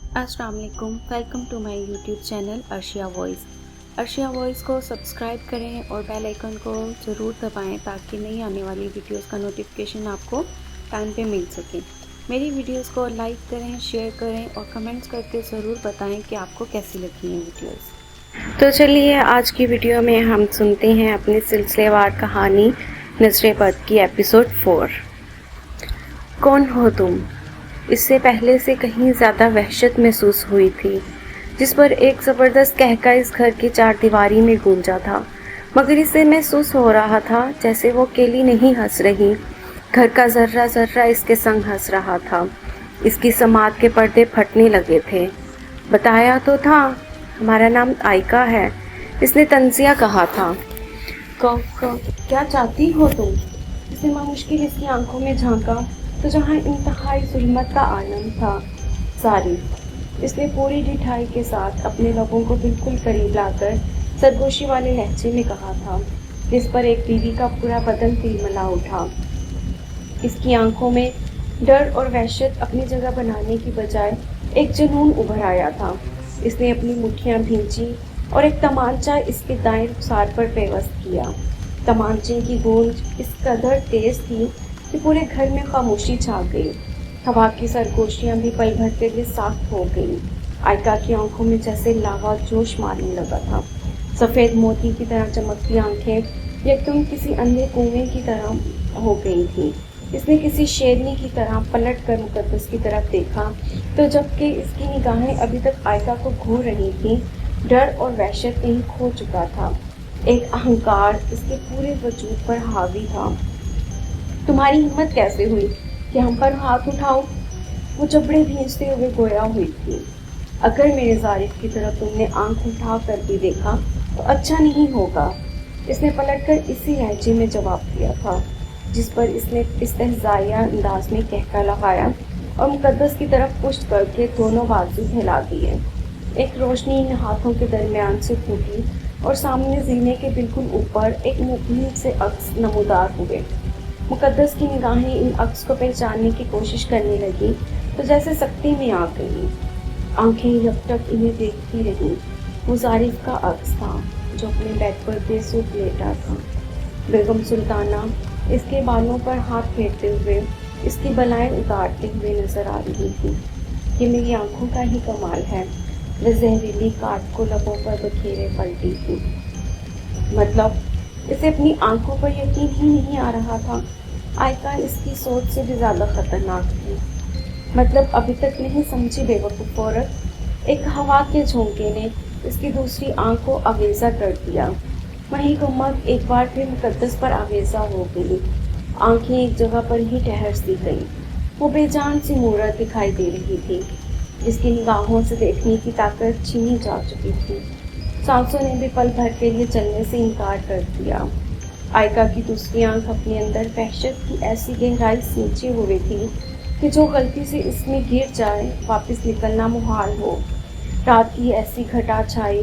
अस्सलाम वालेकुम, welcome to my YouTube channel Arshia voice. Arshia voice को सब्सक्राइब करें और बेल आइकन को ज़रूर दबाएं ताकि नई आने वाली वीडियोस का नोटिफिकेशन आपको टाइम पे मिल सके। मेरी वीडियोस को लाइक करें, शेयर करें और कमेंट्स करके ज़रूर बताएं कि आपको कैसी लगी हैं वीडियोस। तो चलिए आज की वीडियो में हम सुनते हैं अपनी सिलसिलेवार कहानी नज़रे बद की एपिसोड 4। कौन हो तुम? इससे पहले से कहीं ज़्यादा वहशत महसूस हुई थी, जिस पर एक ज़बरदस्त कहका इस घर की चारदीवारी में गूंजा था। मगर इसे महसूस हो रहा था जैसे वो अकेली नहीं हंस रही, घर का ज़र्रा ज़र्रा इसके संग हंस रहा था। इसकी समात के पर्दे फटने लगे थे। बताया तो था, हमारा नाम आयका है, इसने तंजिया कहा था। क्या चाहती हो तुम? इसने मुश्किल इसकी आंखों में झांका तो जहाँ इंतहाई जुल्मत का आलम था। सारी इसने पूरी ढिठाई के साथ अपने लबों को बिल्कुल करीब लाकर सरगोशी वाले लहजे में कहा था, जिस पर एक बीवी का पूरा बदन तिलमिला उठा। इसकी आंखों में डर और वहशत अपनी जगह बनाने की बजाय एक जुनून उभर आया था। इसने अपनी मुट्ठियां भींची और एक तमांचा इसके दाएं रुखसार पर पेवस्त किया। तमांचे की गूंज इस कदर तेज थी कि पूरे घर में खामोशी छा गई। हवा की सरगोशियां भी पल भरते हुए साख्त हो गई। आयका की आंखों में जैसे लावा जोश मारने लगा था। सफ़ेद मोती की तरह चमकती आंखें एकदम किसी अंधे कुएं की तरह हो गई थी। इसने किसी शेरनी की तरह पलट कर मुकद्दस की तरफ देखा तो जबकि इसकी निगाहें अभी तक आयका को घूर रही थीं, डर और वहशत कहीं खो चुका था। एक अहंकार इसके पूरे वजूद पर हावी था। तुम्हारी हिम्मत कैसे हुई कि हम पर हाथ उठाओ? वो जबड़े भींचते हुए गोया हुई थी। अगर मेरे जारिफ की तरफ तुमने आंख उठा कर भी देखा तो अच्छा नहीं होगा, इसने पलटकर इसी लहजे में जवाब दिया था, जिस पर इसने इस्तेहज़ाइया अंदाज में कहका लगाया और मुकद्दस की तरफ पुष्ट करके दोनों बाजू हिला दिए। एक रोशनी इन हाथों के दरमियान से फूटी और सामने जीने के बिल्कुल ऊपर एक मुबीन से अक्स नमूदार हुए। मुकद्दस की निगाहें इन अक्स को पहचानने की कोशिश करने लगी तो जैसे सख्ती में आ गई। आंखें जब तक इन्हें देखती रहीं। वो जारिफ का अक्स था जो अपने बेड पर बेसुध लेटा था। बेगम सुल्ताना इसके बालों पर हाथ फेरते हुए इसकी बलाएं उतारते हुए नजर आ रही थी। ये मेरी आंखों का ही कमाल है, वह जहरीली काट को लबों पर बखेरे पलटी थी। मतलब इसे अपनी आंखों पर यकीन ही नहीं आ रहा था। आयका इसकी सोच से भी ज़्यादा खतरनाक थी। मतलब अभी तक नहीं समझी बेवकूफ़ औरत। एक हवा के झोंके ने इसकी दूसरी आंख को आवेज़ा कर दिया। वही गुम्मत एक बार फिर मुकद्दस पर आवेज़ा हो गई। आंखें एक जगह पर ही ठहर सी गई। वो बेजान सी मूरत दिखाई दे रही थी, जिसकी निगाहों से देखने की ताकत छीनी जा चुकी थी। सांसों ने भी पल भर के लिए चलने से इनकार कर दिया। आयका की दूसरी आंख अपने अंदर वहशत की ऐसी गहराई सींचे हुए थी कि जो गलती से इसमें गिर जाए वापस निकलना मुहाल हो। रात की ऐसी घटा छाई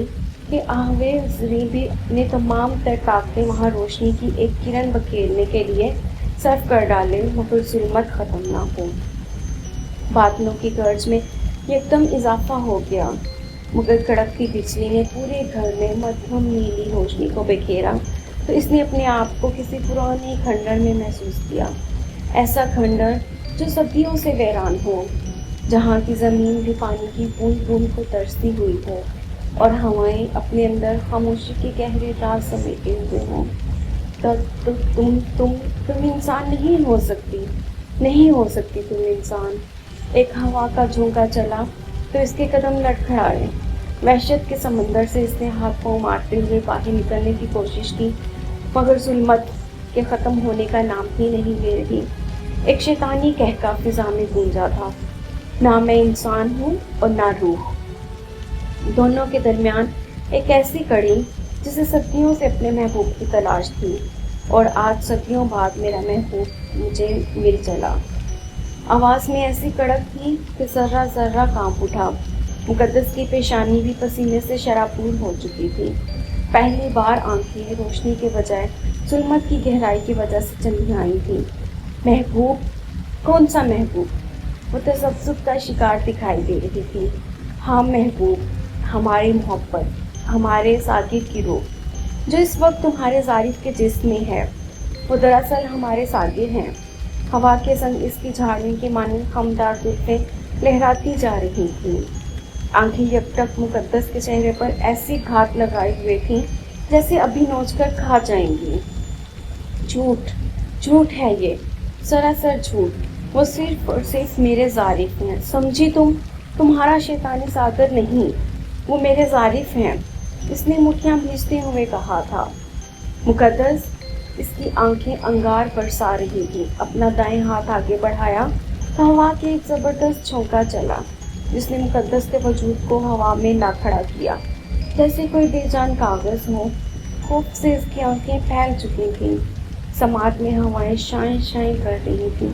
कि आहवे ज़री भी अपने तमाम तर ताकतें वहाँ रोशनी की एक किरण बखेरने के लिए सर्फ कर डाले, मगर जुल्मत ख़त्म ना हो। बादलों की गर्ज में एकदम इजाफा हो गया, मगर कड़कती बिजली ने पूरे घर में मध्यम नीली रोशनी को बिखेरा तो इसने अपने आप को किसी पुराने खंडर में महसूस किया। ऐसा खंडर जो सदियों से वीरान हो, जहाँ की ज़मीन भी पानी की बूंद बूंद को तरसती हुई हो और हवाएं अपने अंदर खामोशी के गहरे राज समेटे हुए हों। तो तुम इंसान नहीं हो सकती, नहीं हो सकती तुम इंसान। एक हवा का झोंका चला तो इसके कदम लड़खड़ाए। वहशत के समंदर से इसने हाथ पांव मारते हुए बाहर निकलने की कोशिश की, मगर जुल्मत के ख़त्म होने का नाम ही नहीं ले रही। एक शैतानी कहका फिजा में गूंजा था, ना मैं इंसान हूँ और ना रूह। दोनों के दरमियान एक ऐसी कड़ी जिसे सदियों से अपने महबूब की तलाश थी और आज सदियों बाद मेरा महबूब मुझे मिल चला। आवाज़ में ऐसी कड़क थी कि ज़र्रा ज़र्रा कांप उठा। मुकद्दस की पेशानी भी पसीने से शराबूर हो चुकी थी। पहली बार आंखें रोशनी के बजाय जुल्मत की गहराई की वजह से चली आई थी। महबूब? कौन सा महबूब? वो तसब्जुब का शिकार दिखाई दे रही थी। ہاں محبوب، ہماری محبت، ہمارے ساجد کی روح جو اس وقت تمہارے ظارف کے جسم میں ہے، وہ دراصل ہمارے ساجد ہیں۔ ہوا کے سنگ اس کی جھاڑنے کے مانند خمدار زلفیں لہراتی جا رہی تھیں۔ آنکھیں یکٹک مقدس کے چہرے پر ایسی گھات لگائے ہوئے تھیں جیسے ابھی نوچ کر کھا جائیں گی۔ جھوٹ، جھوٹ ہے یہ، سراسر جھوٹ۔ وہ صرف اور صرف میرے ظارف ہیں، سمجھی تم؟ تمہارا شیطانی ساگر نہیں، وہ میرے ظارف ہیں۔ اس نے مٹھیاں بھیجتے ہوئے کہا تھا۔ مقدس، اس کی آنکھیں انگار برسا رہی تھیں۔ اپنا دائیں ہاتھ آگے بڑھایا تو ہوا کے ایک زبردست جھونکا چلا جس نے مقدس کے وجود کو ہوا میں لا کھڑا کیا، جیسے کوئی بے جان کاغذ ہو۔ خوف سے اس کی آنکھیں پھیل چکی تھیں، سماعت میں ہوائیں شائیں شائیں کر رہی تھیں،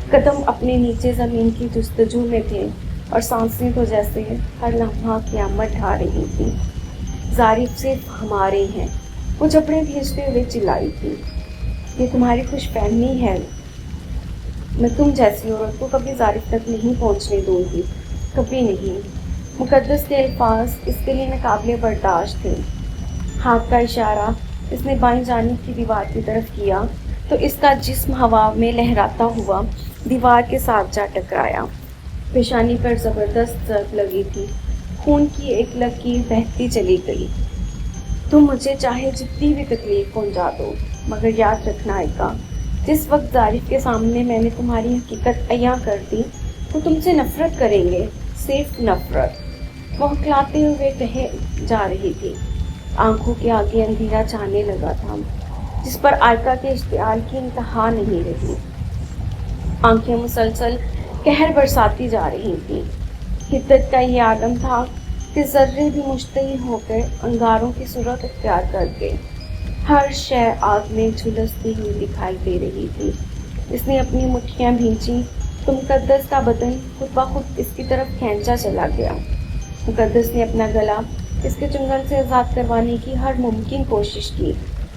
قدم اپنے نیچے زمین کی جستجو میں تھے اور سانسیں تو جیسے ہر لمحہ قیامت ڈھا رہی تھیں۔ ظارف صرف ہمارے ہیں، وہ جبڑے بھیجتے ہوئے چلائی تھی۔ یہ تمہاری خوش فہمی ہے، میں تم جیسی عورت کو کبھی ظارف تک نہیں پہنچنے دوں گی، کبھی نہیں۔ مقدس کے الفاظ اس کے لیے ناقابل برداشت تھے۔ ہاتھ کا اشارہ اس نے بائیں جانب کی دیوار کی طرف کیا تو اس کا جسم ہوا میں لہراتا ہوا دیوار کے ساتھ جا ٹکرایا۔ پیشانی پر زبردست ضرب لگی تھی، خون کی ایک لکیر بہتی چلی گئی۔ تم مجھے چاہے جتنی بھی تکلیف پہنچا دو، مگر یاد رکھنا آئکا، جس وقت ظارف کے سامنے میں نے تمہاری حقیقت عیاں کر دی تو تم سے نفرت کریں گے، صرف نفرت۔ وہ ہکلاتے ہوئے کہے جا رہی تھی۔ آنکھوں کے آگے اندھیرا چھانے لگا تھا جس پر آئکا کے اشتعال کی انتہا نہیں رہی۔ آنکھیں مسلسل قہر برساتی جا رہی تھیں۔ حدت کا یہ عالم تھا کہ ذرے بھی مشتعل ہو کر انگاروں کی صورت اختیار کر گئے۔ ہر شے آگ میں جھلستی ہوئی دکھائی دے رہی تھی۔ اس نے اپنی مٹھیاں بھینچی تو مقدس کا بدن خود بخود اس کی طرف کھینچا چلا گیا۔ مقدس نے اپنا گلا اس کے چنگل سے آزاد کروانے کی ہر ممکن کوشش کی،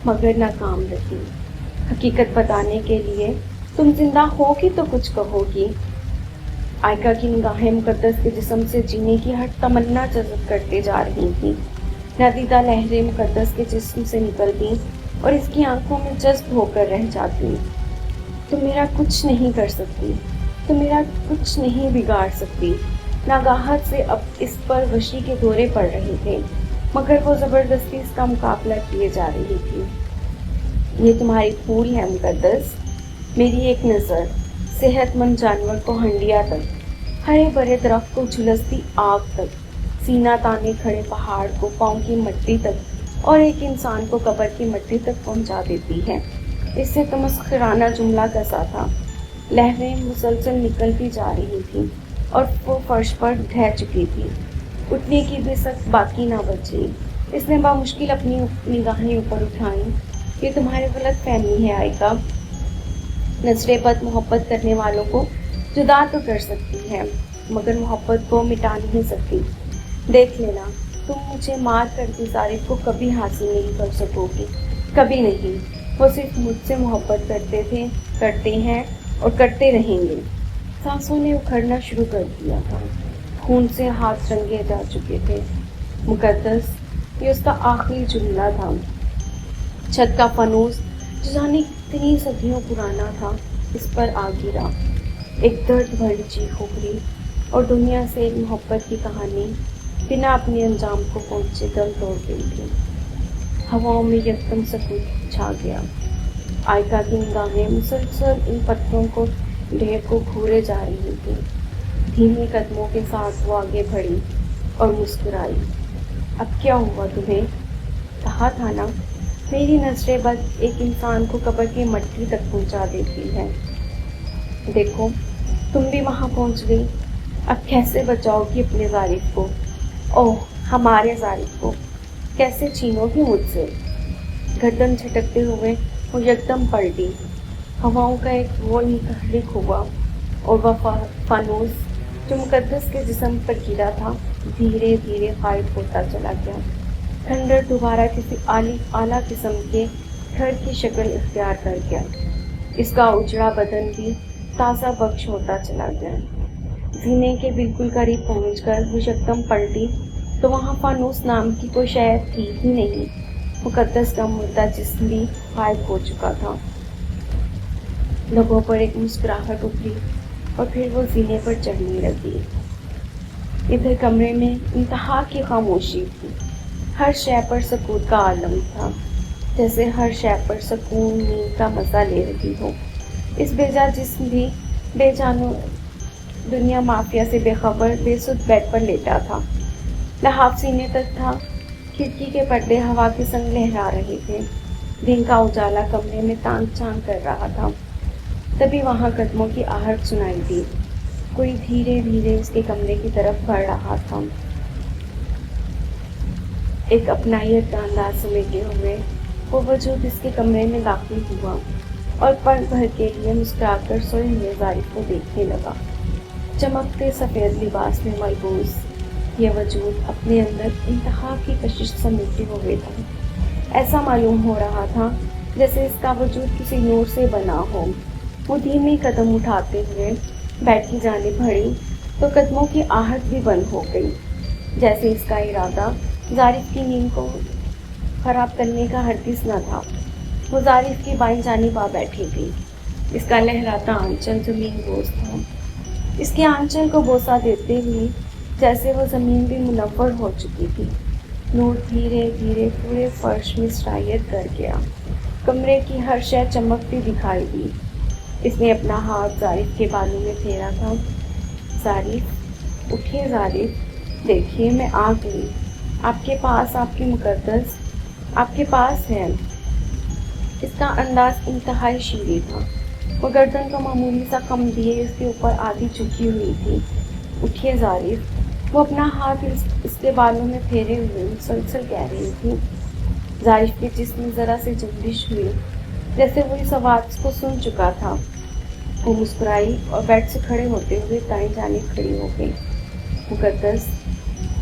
مگر ناکام رہی۔ حقیقت بتانے کے لیے تم زندہ ہوگی تو کچھ کہو گی۔ آئکا کی نگاہیں مقدس کے جسم سے جینے کی ہر تمنا جذب کرتے جا رہی تھیں۔ نادیدہ لہریں مقدس کے جسم سے نکلتی اور اس کی آنکھوں میں جذب ہو کر رہ جاتی۔ تم میرا کچھ نہیں کر سکتی، تم میرا کچھ نہیں بگاڑ سکتی۔ ناگہت سے اب اس پر وحشی کے دورے پڑ رہے تھے، مگر وہ زبردستی اس کا مقابلہ کیے جا رہی تھی۔ یہ تمہاری پھول ہے مقدس، میری ایک نظر، صحت مند جانور کو ہنڈیا تک، ہرے بھرے درخت کو جھلستی آگ تک، سینہ تانے کھڑے پہاڑ کو پاؤں کی مٹی تک اور ایک انسان کو قبر کی مٹی تک پہنچا دیتی ہے۔ اس سے تمسخرانہ جملہ کسا تھا۔ لہریں مسلسل نکلتی جا رہی تھیں اور وہ فرش پر ڈھہ چکی تھی، اٹھنے کی بھی سخت باقی نہ بچی۔ اس نے بامشکل اپنی نگاہیں اوپر اٹھائیں۔ یہ تمہاری غلط فہمی ہے آئکا، نظر بد محبت کرنے والوں کو جدا تو کر سکتی ہے مگر محبت کو مٹا نہیں سکتی۔ دیکھ لینا، تم مجھے مار کر بھی ظارف کو کبھی حاصل نہیں کر سکو گی، کبھی نہیں۔ وہ صرف مجھ سے محبت کرتے تھے، کرتے ہیں اور کرتے رہیں گے۔ سانسوں نے اکھڑنا شروع کر دیا تھا، خون سے ہاتھ رنگے جا چکے تھے۔ مقدس، یہ اس کا آخری جملہ تھا۔ چھت کا فانوس جو جانے کتنی صدیوں پرانا تھا اس پر آ گرا۔ ایک درد بھری چیخ اٹھی اور دنیا سے ایک محبت کی کہانی بنا اپنے انجام کو پہنچے دم توڑ گئی تھی۔ ہواؤں میں یکدم سکوت چھا گیا۔ آئکا کی نگاہیں مسلسل ان پتھروں کو ڈھیر کو گھورے جا رہی تھی۔ دھیمی قدموں کے ساتھ وہ آگے بڑھی اور مسکرائی۔ اب کیا ہوا تمہیں؟ کہا تھا نا، میری نظر بد ایک انسان کو قبر کی مٹی تک پہنچا دیتی ہے۔ دیکھو، تم بھی وہاں پہنچ گئی۔ اب کیسے بچاؤ گی اپنے ظارف کو؟ اوہ، ہمارے ظارف کو کیسے چھینو گی مجھ سے؟ گردن جھٹکتے ہوئے وہ یکدم پلٹی۔ ہواؤں کا ایک غول متحرک ہوا اور وہ فانوس جو مقدس کے جسم پر گرا تھا دھیرے دھیرے غائب ہوتا چلا گیا۔ کھنڈر دوبارہ کسی اعلیٰ قسم کے گھر کی شکل اختیار کر گیا۔ اس کا اجڑا بدن بھی تازہ بخش ہوتا چلا گیا۔ सीने के बिल्कुल करीब पहुंचकर वो यकदम पलटी तो वहाँ फानूस नाम की कोई शय थी ही नहीं। मुकद्दस का मुर्दा जिस्म भी गायब हो चुका था। लबों पर एक मुस्कुराहट उभरी और फिर वो सीने पर चढ़ने लगी। इधर कमरे में इंतहा की खामोशी थी। हर शय पर सकूत का आलम था, जैसे हर शय पर सुकून नींद का मजा ले रही हो। इस बेजा जिस्म भी बेजानो दुनिया माफिया से बेखबर बेसुध बेड पर लेटा था। लहाफ सीने तक था। खिड़की के पर्दे हवा के संग लहरा रहे थे। दिन का उजाला कमरे में तांग झांग कर रहा था। तभी वहां कदमों की आहट सुनाई दी। कोई धीरे धीरे उसके कमरे की तरफ बढ़ रहा था। एक अपनायत का अंदाज समेटे हुए वो वजूद इसके कमरे में दाखिल हुआ और पल भर के लिए मुस्कुराकर सोए हुए जारिफ को देखने लगा। चमकते सफ़ेद लिबास में मलबूस ये वजूद अपने अंदर इंतहा की कशिश समेटे हुए था। ऐसा मालूम हो रहा था जैसे इसका वजूद किसी नूर से बना हो। वो धीमे कदम उठाते हुए बेड की जानिब बढ़ी तो कदमों की आहट भी बंद हो गई, जैसे इसका इरादा जारिफ की नींद को खराब करने का हरगिज़ न था। वो जारिफ की बाईं जानिब आ बैठी थी। इसका लहराता आंचल जमीन बोस था। इसके आंचल को बोसा देते हुए जैसे वो ज़मीन भी मुनव्वर हो चुकी थी। नूर धीरे धीरे पूरे फर्श में सरायत कर गया। कमरे की हर शय चमकती दिखाई दी। इसने अपना हाथ जारिफ के बालों में फेरा था। जारिफ उठिए, जारिफ देखिए मैं आ गई। आपके पास आपकी मुकद्दस आपके पास है। इसका अंदाज इंतहाई शीरी था। वो गर्दन को मामूली सा कम दिए इसके ऊपर आधी झुकी हुई थी। उठिए जारिफ। वो अपना हाथ इसके बालों में फेरे हुए मुसलसल कह रही थी। जारिफ के जिस्म में ज़रा से जंबिश हुई, जैसे वो इस आवाज़ को सुन चुका था। वो मुस्कुराई और बेड से खड़े होते हुए दाएं जानिब खड़ी हो गई। मुकद्दस,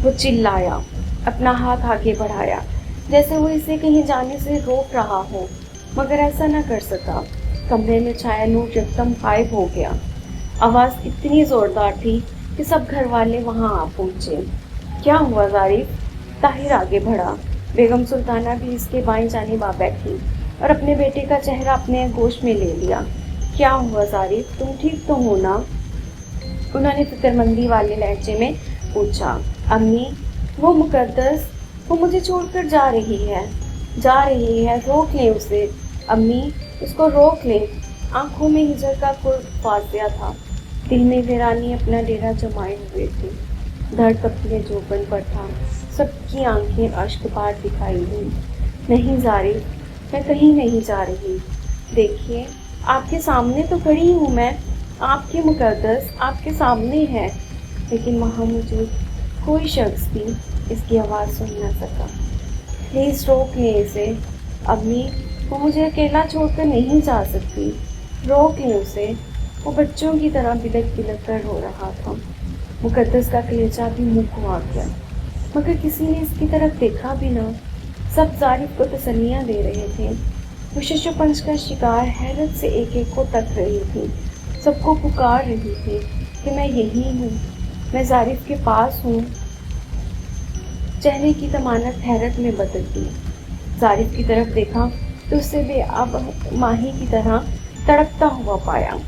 वो चिल्लाया, अपना हाथ आगे बढ़ाया, जैसे वो इसे कहीं जाने से रोक रहा हो, मगर ऐसा न कर सका। कमरे में छाया नूर यकदम गायब हो गया। आवाज़ इतनी ज़ोरदार थी कि सब घर वाले वहाँ आ पहुँचे। क्या हुआ जारिफ? ताहिर आगे बढ़ा। बेगम सुल्ताना भी इसके बाएं जानिब आ बैठी और अपने बेटे का चेहरा अपने गोश में ले लिया। क्या हुआ जारिफ, तुम ठीक तो हो ना? उन्होंने फिक्रमंदी वाले लहजे में पूछा। अम्मी, वो मुकद्दस, वो मुझे छोड़कर जा रही है, रोक लें उसे। अम्मी, उसको रोक लें। आंखों में हिजर का फाजिया था। दिल में वीरानी अपना डेरा जमाए हुए थे। दर्द अपने जोबन पर था। सबकी आंखें अश्कबार दिखाई दी। नहीं जारिफ, मैं कहीं नहीं जा रही। देखिए, आपके सामने तो खड़ी हूँ मैं। आपकी मुकद्दस आपके सामने है। लेकिन वहाँ मौजूद कोई शख्स भी इसकी आवाज़ सुन न सका। प्लीज़ रोक लें इसे। अम्मी, वो मुझे अकेला छोड़कर नहीं जा सकती। रोक लें उसे। वो बच्चों की तरह बिलक बिलक कर रो रहा था। मुकद्दस का कलेजा भी मुँह को आ गया, मगर किसी ने इसकी तरफ देखा भी ना। सब जारिफ को तसल्लियाँ दे रहे थे। वो शशोपंच का शिकार हैरत से एक एक को तक रही थी। सबको पुकार रही थी कि मैं यही हूँ, मैं जारिफ के पास हूँ। चेहरे की तमान्नत हैरत में बदल गई। जारिफ की तरफ देखा तो उसे बेअब माही की तरह तड़पता हुआ पाया।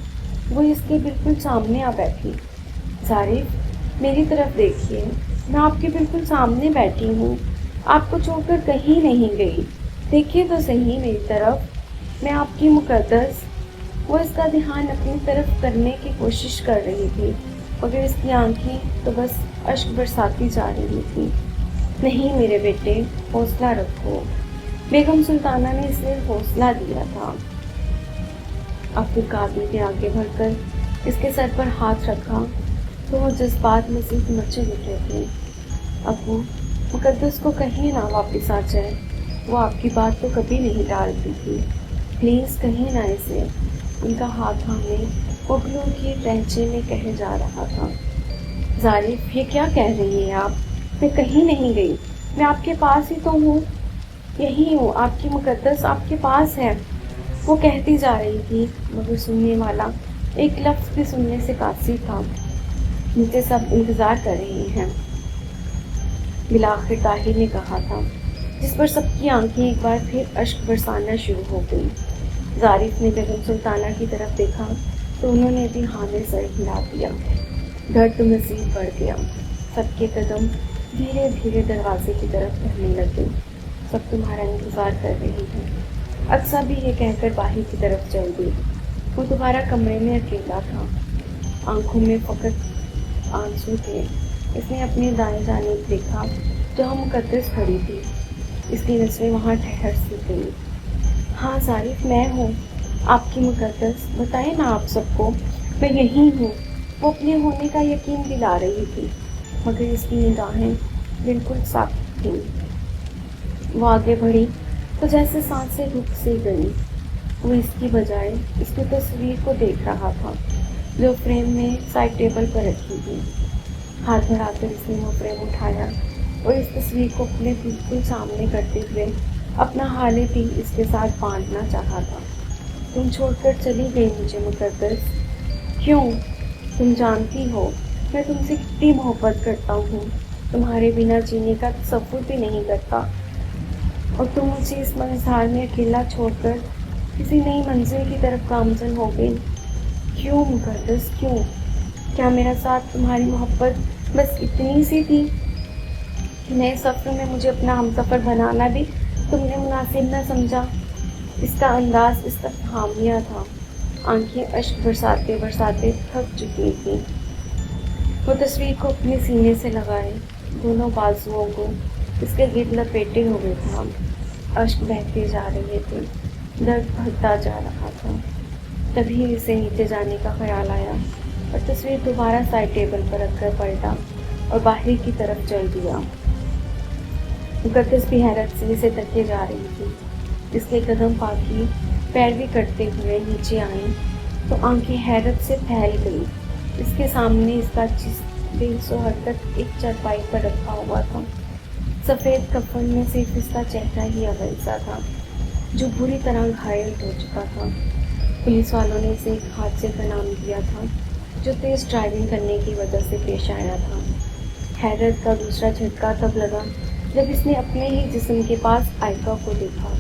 वो इसके बिल्कुल सामने आ बैठी। जारिफ, मेरी तरफ देखिए, मैं आपके बिल्कुल सामने बैठी हूँ। आपको छोड़कर कहीं नहीं गई। देखिए तो सही मेरी तरफ, मैं आपकी मुकद्दस। वो इसका ध्यान अपनी तरफ करने की कोशिश कर रही थी, मगर इसकी आंखें तो बस अश्क बरसाती जा रही थी। नहीं मेरे बेटे, हौसला रखो। बेगम सुल्ताना ने इसे हौसला दिया था। अब्दुल कादिर ने आगे बढ़कर इसके सर पर हाथ रखा तो वो जज्बात मज़ीद मचल उठे थे। अबू, मुकद्दस को कहीं ना वापस आ जाए। वो आपकी बात तो कभी नहीं टालती थी। प्लीज़ कहीं ना इसे। उनका हाथ थामे पगलों की टहचे में कहे जा रहा था। जारिफ, ये क्या कह रही हैं आप? मैं कहीं नहीं गई। मैं आपके पास ही तो हूँ। यही हूँ, आपकी मुकद्दस आपके पास है। वो कहती जा रही थी, मगर सुनने वाला एक लफ्ज़ भी सुनने से कासिर था। मुझे सब इंतज़ार कर रहे हैं, बिलाखिर ताहिर ने कहा था, जिस पर सबकी आंखें एक बार फिर अश्क बरसाना शुरू हो गई। ज़ारिफ ने बेगम सुल्ताना की तरफ देखा तो उन्होंने भी हाँ में सर हिला दिया। दर्द मज़ीद बढ़ गया। सबके कदम धीरे धीरे दरवाजे की तरफ बढ़ने लगे। सब तुम्हारा इंतज़ार कर रही हैं। अक्सा भी ये कहकर बाहर की तरफ चल दी। वो दोबारा कमरे में अकेला था। आंखों में फ़कत आंसू थे। इसने अपने दाएं जानिब देखा जहाँ मुकद्दस खड़ी थी। इसकी नज़रें वहाँ ठहर सी गई। हाँ ज़ारिफ, मैं हूँ आपकी मुकद्दस, बताए ना आप सबको, मैं यहीं हूँ। वो अपने होने का यकीन दिला रही थी, मगर इसकी निगाहें बिल्कुल साफ थीं। वो आगे बढ़ी तो जैसे सांसें रुक सी गई। वो इसकी बजाय इसकी तस्वीर को देख रहा था जो फ्रेम में साइड टेबल पर रखी थी। हाथ बढ़ाकर इसने वो फ्रेम उठाया और इस तस्वीर को अपने बिल्कुल सामने करते हुए अपना हाल भी इसके साथ बांटना चाहा था। तुम छोड़कर चली गई मुझे मुकद्दस, क्यों? तुम जानती हो मैं तुमसे कितनी मोहब्बत करता हूँ। तुम्हारे बिना जीने का तसव्वुर भी नहीं करता, और तुम मुझे इस मझधार में अकेला छोड़कर किसी नई मंजिल की तरफ गामज़न हो गई। क्यों मुकद्दस, क्यों? क्या मेरा साथ तुम्हारी मोहब्बत बस इतनी सी थी कि नए सफ़र में मुझे अपना हमसफ़र बनाना भी तुमने मुनासिब न समझा? इसका अंदाज इसका हामिया था। आंखें अश्क बरसाते बरसाते थक चुकी थी। वो तस्वीर को अपने सीने से लगाए, दोनों बाजुओं को इसके गिर्द लपेटे हुए था। अश्क बहते जा रहे थे, दर्द बढ़ता जा रहा था। तभी इसे नीचे जाने का ख्याल आया और तस्वीर दोबारा साइड टेबल पर रखकर पलटा और बाहर की तरफ चल दिया। मुकद्दस भी हैरत से इसे तके जा रही थी। इसके कदम पाकी पैरवी करते हुए नीचे आई तो आंखें हैरत से फैल गई। इसके सामने इसका बेसो हरकत एक चारपाई पर रखा हुआ था। सफ़ेद कफन में सिर्फ इसका चेहरा ही अवैसा था, जो बुरी तरह घायल हो चुका था। पुलिस वालों ने इसे एक हादसे का नाम दिया था जो तेज़ ड्राइविंग करने की वजह से पेश आया था। हैरत का दूसरा झटका तब लगा जब इसने अपने ही जिस्म के पास आयका को देखा,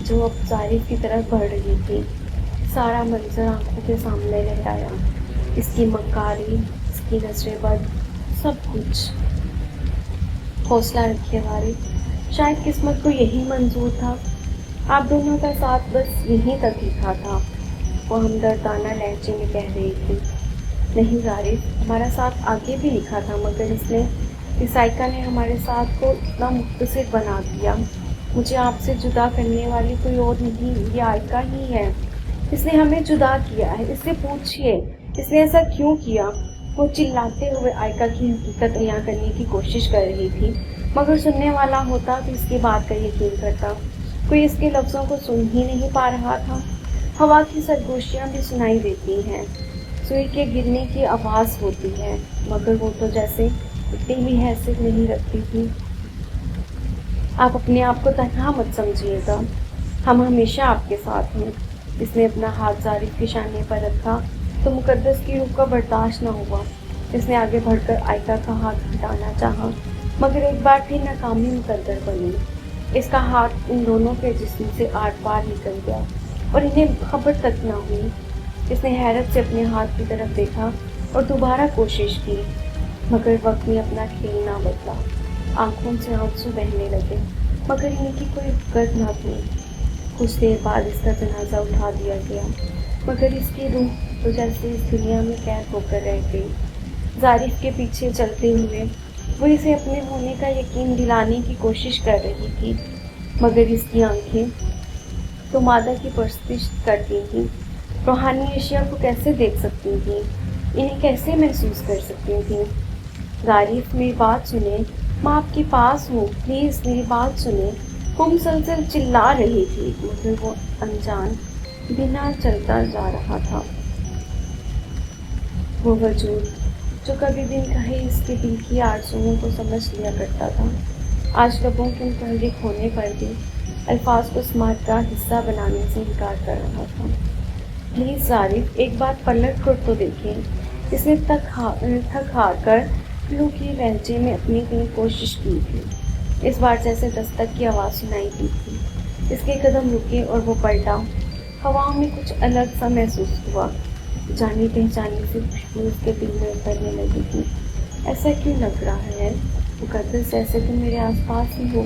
जो अब ज़ारिफ की तरफ बढ़ रही थी। सारा मंजर आंखों के सामने लहराया, इसकी मक्कारी, इसकी नजरें बद, सब कुछ। हौसला रखिए ज़ारिफ, शायद किस्मत को यही मंजूर था। आप दोनों का साथ बस यहीं तक लिखा था, वो हमदर्दाना लहजे में कह रही थी। नहीं ज़ारिफ, हमारा साथ आगे भी लिखा था, मगर इसने इस आयका ने हमारे साथ को इतना मुख्तसर बना दिया। मुझे आपसे जुदा करने वाली कोई और नहीं, ये आयका ही है। इसने हमें जुदा किया है। इससे पूछिए इसने ऐसा क्यों किया। वो चिल्लाते हुए आयका की हकीकत बयां करने की कोशिश कर रही थी, मगर सुनने वाला होता तो इसकी बात का यकीन करता। कोई इसके लफ्ज़ों को सुन ही नहीं पा रहा था। हवा की सरगोशियाँ भी सुनाई देती हैं, सुई के गिरने की आवाज़ होती है, मगर वो तो जैसे इतनी भी हैसियत नहीं रखती थी। आप अपने आप को तन्हा मत समझिएगा, हम हमेशा आपके साथ हैं। इसने अपना हाथ ज़ारिफ के शाने पर रखा तो मुकद्दस की रूह का बर्दाश्त न हुआ। इसने आगे बढ़कर आयका का हाथ हटाना चाहा, मगर एक बार फिर नाकामी मुकद्दर बनी। इसका हाथ इन दोनों के जिस्म से आर पार निकल गया और इन्हें खबर तक न हुई। इसने हैरत से अपने हाथ की तरफ देखा और दोबारा कोशिश की, मगर वक्त ने अपना खेल ना बदला। आंखों से आंसू बहने लगे, मगर इनकी कोई गद न थी। कुछ देर बाद इसका जनाजा उठा दिया गया, मगर इसकी रूह तो जैसे इस दुनिया में कैद होकर रह गई। ज़ारिफ के पीछे चलते हुए वो इसे अपने होने का यकीन दिलाने की कोशिश कर रही थी, मगर इसकी आंखें तो मादा की परस्तिश करती थीं। रूहानी अशिया को कैसे देख सकती थीं, इन्हें कैसे महसूस कर सकती थीं। ज़ारिफ, मेरी बात सुने, मैं आपके पास हूँ, प्लीज़ मेरी बात सुने। वो मुसलसल चिल्ला रही थी, मगर वो अनजान बिना चलता जा रहा था। वो वजूद जो कभी दिन कहे इसके दिल की आरज़ुओं को समझ लिया करता था, आज लबों के मुतहर्रिक होने पर भी अल्फाज को स्मार्ट का हिस्सा बनाने से इनकार कर रहा था। प्लीज़ ज़ारिफ, एक बार पलट कर तो देखें। اس نے تھک ہار کر فلو کی لہجے میں اپنی کوشش کی تھی۔ اس بار جیسے دستک کی آواز سنائی دی تھی۔ اس کے قدم رکے اور وہ پلٹا۔ ہواؤں میں کچھ الگ سا محسوس ہوا، جانی پہچانی سی خوشبو اس کے دل میں اترنے لگی تھی۔ ایسا کیوں لگ رہا ہے مقدس، جیسے تم میرے آس پاس ہی ہو؟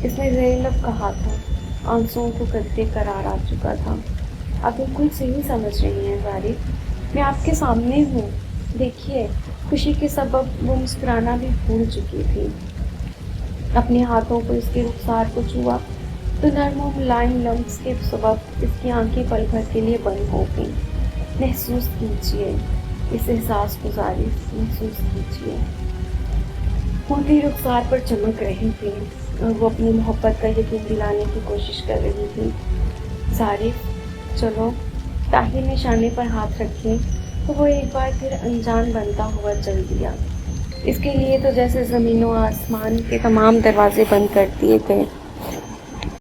اس نے زیر لب کہا تھا۔ آنسوؤں کو قدرے قرار آ چکا تھا۔ آپ بالکل صحیح سمجھ رہی ہیں ظریف، میں آپ کے سامنے ہوں۔ دیکھیے، خوشی کے سبب وہ مسکرانا بھی بھول چکی تھی۔ اپنے ہاتھوں کو اس کے رخسار کو چھوا تو نرم و ملائم لمس کے سبب اس کی آنکھیں پل بھر کے لیے بند ہو گئیں۔ محسوس کیجیے اس احساس کو ظریف، محسوس کیجیے۔ موتی رخسار پر چمک رہی تھی اور وہ اپنی محبت کا یقین دلانے کی کوشش کر رہی تھی۔ ظریف، چلو۔ طاہر نے شانے پر ہاتھ رکھے تو وہ ایک بار پھر انجان بنتا ہوا چل دیا۔ اس کے لیے تو جیسے زمین و آسمان کے تمام دروازے بند کر دیے گئے۔